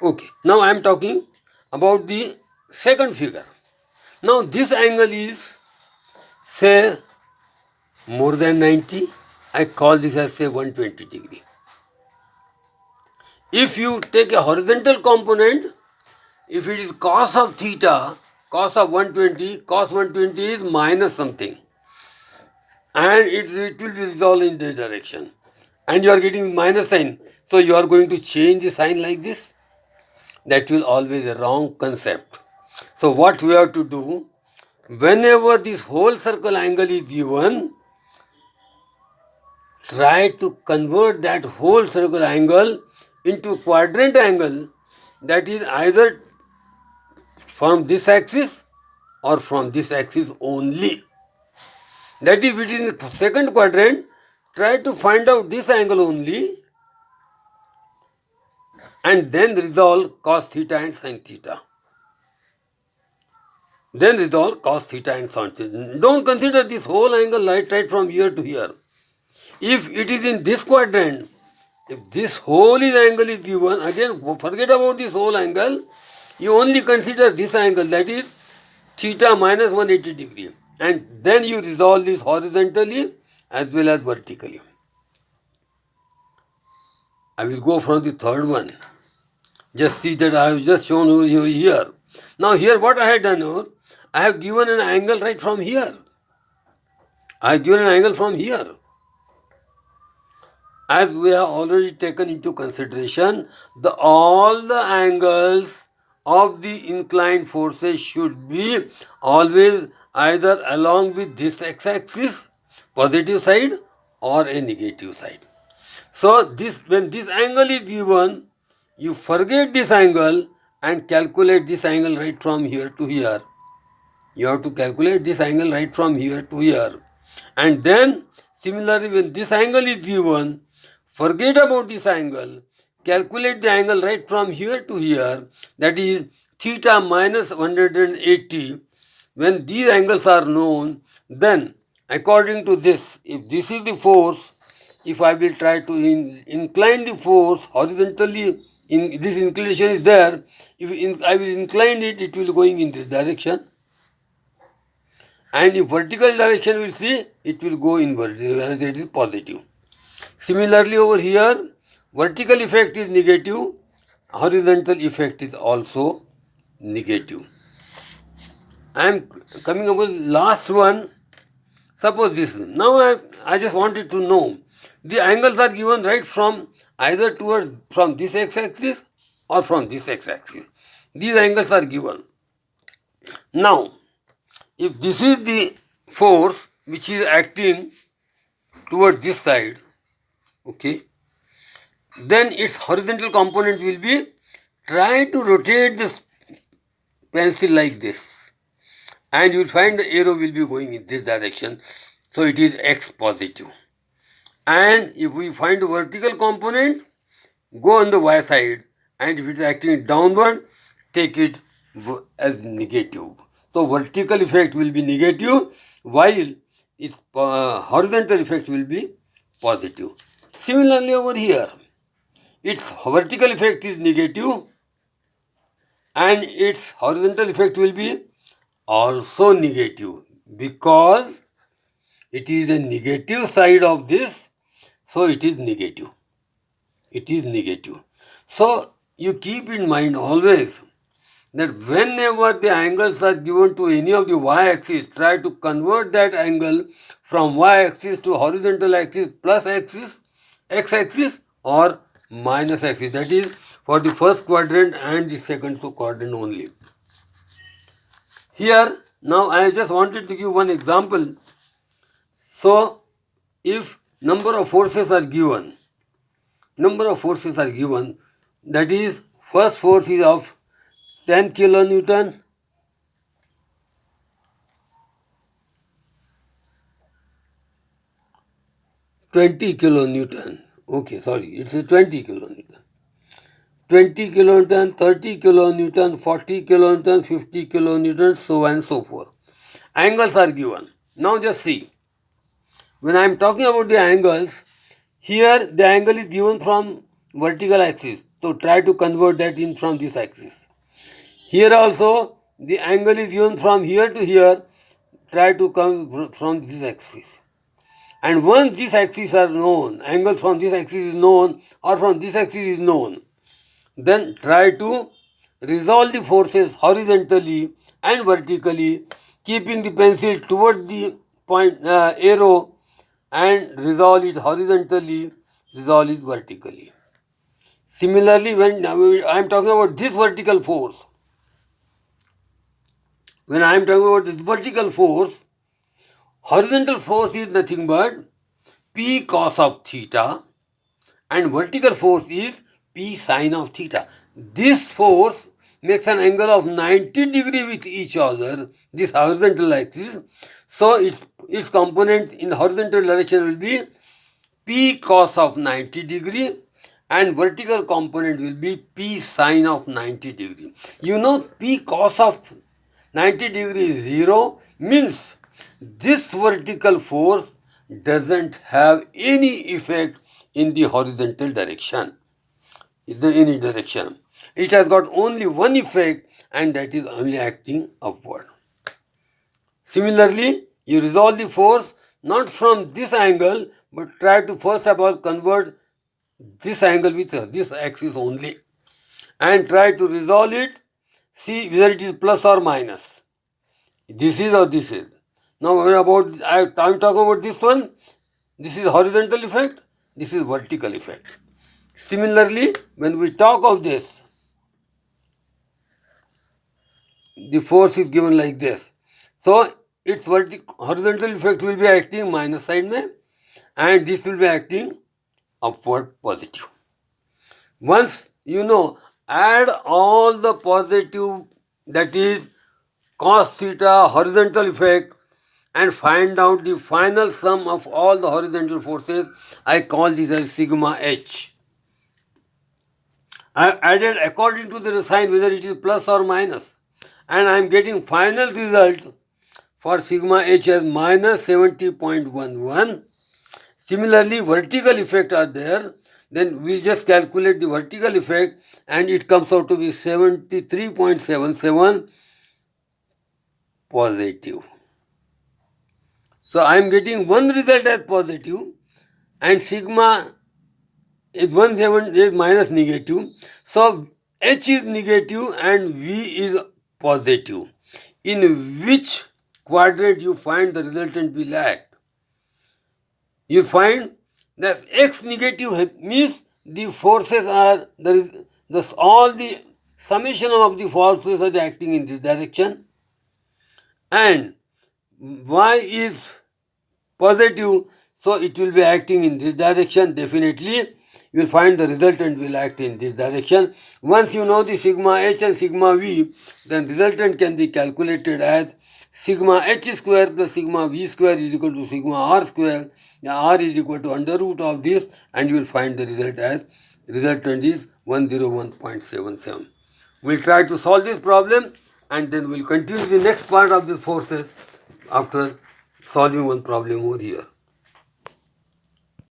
Okay, now I am talking about the second figure. Now this angle is say more than 90. I call this as say 120 degree. If you take a horizontal component, if it is cos of theta, cos of 120, cos 120 is minus something, and it will be resolved in this direction, and you are getting minus sign, so you are going to change the sign like this. That will always a wrong concept. So what we have to do, whenever this whole circle angle is given, try to convert that whole circle angle into quadrant angle, that is either from this axis or from this axis only. That is within the second quadrant, try to find out this angle only and then resolve cos theta and sin theta. Then resolve cos theta and sin theta. Don't consider this whole angle right from here to here. If it is in this quadrant, if this whole angle is given, again forget about this whole angle, you only consider this angle, that is theta minus 180 degree, and then you resolve this horizontally as well as vertically. I will go from the third one. Just see that I have just shown you here. Now here what I have done here, I have given an angle right from here. I have given an angle from here. As we have already taken into consideration, all the angles of the inclined forces should be always either along with this x-axis, positive side, or a negative side. So when this angle is given, you forget this angle and calculate this angle right from here to here. You have to calculate this angle right from here to here. And then similarly, when this angle is given, forget about this angle, calculate the angle right from here to here, that is theta minus 180. When these angles are known, then according to this, if this is the force, if I will try to incline the force horizontally, this inclination is there, if I will incline it, it will going in this direction. And if vertical direction will see, it will go inward, as it is positive. Similarly over here, vertical effect is negative, horizontal effect is also negative. I am coming up with last one. Suppose this. Now I just wanted to know, the angles are given right from either towards from this x-axis or from this x-axis. These angles are given. Now, if this is the force which is acting towards this side, okay, then its horizontal component will be, try to rotate this pencil like this, and you will find the arrow will be going in this direction, so it is x positive. And if we find the vertical component, go on the y side, and if it is acting downward, take it as negative. So vertical effect will be negative, while its horizontal effect will be positive. Similarly over here, its vertical effect is negative and its horizontal effect will be also negative, because it is a negative side of this, so it is negative. It is negative. So you keep in mind always that whenever the angles are given to any of the y-axis, try to convert that angle from y-axis to horizontal axis plus axis, x-axis or minus axis. That is for the first quadrant and the second quadrant only. Here, now I just wanted to give one example. So, if number of forces are given, that is first force is of 10 kilonewton, $20 kilonewton. Okay, sorry, it's a 20 kilonewton. 20 kilonewton, 30 kilonewton, 40 kilonewton, 50 kilonewton, so on and so forth. Angles are given. Now just see. When I am talking about the angles, here the angle is given from vertical axis. So try to convert that in from this axis. Here also the angle is given from here to here. Try to come from this axis. And once these axes are known, angle from this axis is known or from this axis is known, then try to resolve the forces horizontally and vertically, keeping the pencil towards the point arrow, and resolve it horizontally, resolve it vertically. Similarly, when I am talking about this vertical force, horizontal force is nothing but P cos of theta and vertical force is P sin of theta. This force makes an angle of 90 degree with each other, this horizontal axis. So its component in the horizontal direction will be P cos of 90 degree and vertical component will be P sin of 90 degree. You know P cos of 90 degree is 0, means this vertical force doesn't have any effect in the horizontal direction, in any direction. It has got only one effect, and that is only acting upward. Similarly, you resolve the force not from this angle, but try to first of all convert this angle with this axis only, and try to resolve it, see whether it is plus or minus. This is or this is. Now I'm talking about this one. This is horizontal effect, this is vertical effect. Similarly, when we talk of this, the force is given like this. So its horizontal effect will be acting minus side mein, and this will be acting upward positive. Once you know, add all the positive, that is cos theta horizontal effect, and find out the final sum of all the horizontal forces. I call this as sigma h. I have added according to the sign whether it is plus or minus, and I am getting final result for sigma h as minus 70.11. Similarly, vertical effect are there. Then we just calculate the vertical effect and it comes out to be 73.77 positive. So I am getting one result as positive and sigma is 17 is minus negative. So H is negative and V is positive. In which quadrant you find the resultant will act? You find that X negative means the forces are, all the summation of the forces are acting in this direction, and Y is positive, so it will be acting in this direction. Definitely you will find the resultant will act in this direction. Once you know the sigma h and sigma v, then resultant can be calculated as sigma h square plus sigma v square is equal to sigma r square. R is equal to under root of this, and you will find the result as resultant is 101.77. We will try to solve this problem, and then we will continue the next part of the forces after solving one problem over here.